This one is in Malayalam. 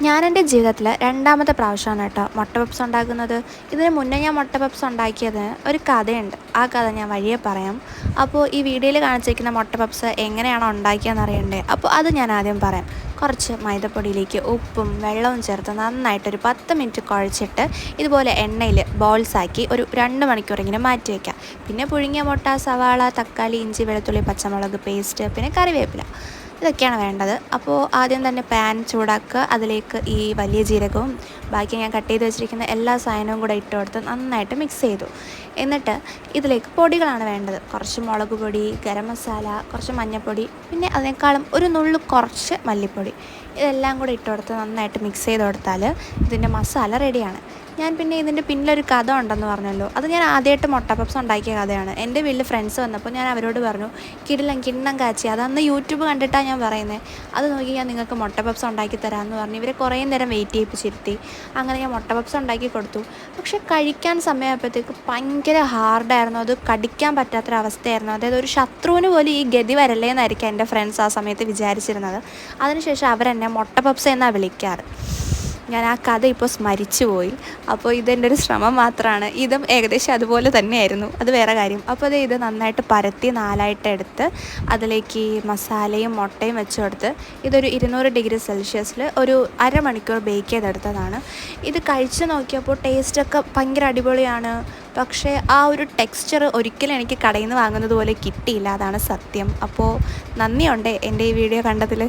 ഞാൻ എൻ്റെ ജീവിതത്തിൽ രണ്ടാമത്തെ പ്രാവശ്യമാണ് കേട്ടോ മുട്ട പപ്സ് ഉണ്ടാക്കുന്നത്. ഇതിന് മുന്നേ ഞാൻ മുട്ട പപ്സ് ഉണ്ടാക്കിയതിന് ഒരു കഥയുണ്ട്. ആ കഥ ഞാൻ വഴിയെ പറയാം. അപ്പോൾ ഈ വീഡിയോയിൽ കാണിച്ചിരിക്കുന്ന മുട്ട പപ്സ് എങ്ങനെയാണോ ഉണ്ടാക്കിയതെന്ന് അറിയണ്ടേ? അപ്പോൾ അത് ഞാൻ ആദ്യം പറയാം. കുറച്ച് മൈദപ്പൊടിയിലേക്ക് ഉപ്പും വെള്ളവും ചേർത്ത് നന്നായിട്ടൊരു 10 മിനിറ്റ് കുഴച്ചിട്ട് ഇതുപോലെ എണ്ണയിൽ ബോൾസാക്കി ഒരു 2 മണിക്കൂറെങ്കിലും മാറ്റി വയ്ക്കാം. പിന്നെ പുഴുങ്ങിയ മുട്ട, സവാള, തക്കാളി, ഇഞ്ചി, വെളുത്തുള്ളി, പച്ചമുളക് പേസ്റ്റ്, പിന്നെ കറിവേപ്പില, ഇതൊക്കെയാണ് വേണ്ടത്. അപ്പോൾ ആദ്യം തന്നെ പാൻ ചൂടാക്കുക. അതിലേക്ക് ഈ വലിയ ജീരകവും ബാക്കി ഞാൻ കട്ട് ചെയ്ത് വെച്ചിരിക്കുന്ന എല്ലാ സാധനവും കൂടെ ഇട്ട് കൊടുത്ത് നന്നായിട്ട് മിക്സ് ചെയ്തു. എന്നിട്ട് ഇതിലേക്ക് പൊടികളാണ് വേണ്ടത്. കുറച്ച് മുളക് പൊടി, ഗരം മസാല, കുറച്ച് മഞ്ഞൾപ്പൊടി, പിന്നെ അതിനേക്കാളും ഒരു നുള്ളു കുറച്ച് മല്ലിപ്പൊടി, ഇതെല്ലാം കൂടെ ഇട്ട് കൊടുത്ത് നന്നായിട്ട് മിക്സ് ചെയ്ത് കൊടുത്താൽ ഇതിൻ്റെ മസാല റെഡിയാണ്. ഞാൻ പിന്നെ ഇതിൻ്റെ പിന്നിലൊരു കഥ ഉണ്ടെന്ന് പറഞ്ഞല്ലോ. അത് ഞാൻ ആദ്യമായിട്ട് മുട്ട പപ്സ് ഉണ്ടാക്കിയ കഥയാണ്. എൻ്റെ വീട്ടിൽ ഫ്രണ്ട്സ് വന്നപ്പോൾ ഞാൻ അവരോട് പറഞ്ഞു, കിണ്ണം കാച്ചി, അതന്ന് യൂട്യൂബ് കണ്ടിട്ടാണ് ഞാൻ പറയുന്നത്, അത് നോക്കി ഞാൻ നിങ്ങൾക്ക് മുട്ട പപ്സ് ഉണ്ടാക്കി തരാമെന്ന് പറഞ്ഞു. ഇവരെ കുറേ നേരം വെയിറ്റ് ചെയ്യിപ്പിച്ചിരുത്തി. അങ്ങനെ ഞാൻ മുട്ട പപ്സ് ഉണ്ടാക്കി കൊടുത്തു. പക്ഷേ കഴിക്കാൻ സമയമായപ്പോഴത്തേക്ക് ഭയങ്കര ഹാർഡായിരുന്നു. അത് കടിക്കാൻ പറ്റാത്തൊരവസ്ഥയായിരുന്നു. അതായത് ഒരു ശത്രുവിന് പോലും ഈ ഗതി വരല്ലേ എന്നായിരിക്കും എൻ്റെ ഫ്രണ്ട്സ് ആ സമയത്ത് വിചാരിച്ചിരുന്നത്. അതിനുശേഷം അവരെന്നെ മുട്ട പപ്സ് എന്നാണ് വിളിക്കാറ്. ഞാൻ ആ കഥ ഇപ്പോൾ സ്മരിച്ചു പോയി. അപ്പോൾ ഇതെൻ്റെ ഒരു ശ്രമം മാത്രമാണ്. ഇതും ഏകദേശം അതുപോലെ തന്നെയായിരുന്നു, അത് വേറെ കാര്യം. അപ്പോൾ ഇത് നന്നായിട്ട് പരത്തി 4ആയിട്ട് എടുത്ത് അതിലേക്ക് മസാലയും മുട്ടയും വെച്ച് കൊടുത്ത് ഇതൊരു 200 ഡിഗ്രി സെൽഷ്യസിൽ ഒരു അരമണിക്കൂർ ബേക്ക് ചെയ്തെടുത്തതാണ്. ഇത് കഴിച്ച് നോക്കിയപ്പോൾ ടേസ്റ്റൊക്കെ ഭയങ്കര അടിപൊളിയാണ്. പക്ഷേ ആ ഒരു ടെക്സ്ചർ ഒരിക്കലും എനിക്ക് കടയിൽ നിന്ന് വാങ്ങുന്നത് പോലെ കിട്ടിയില്ല, അതാണ് സത്യം. അപ്പോൾ നന്ദിയുണ്ട് എൻ്റെ ഈ വീഡിയോ കണ്ടതിൽ.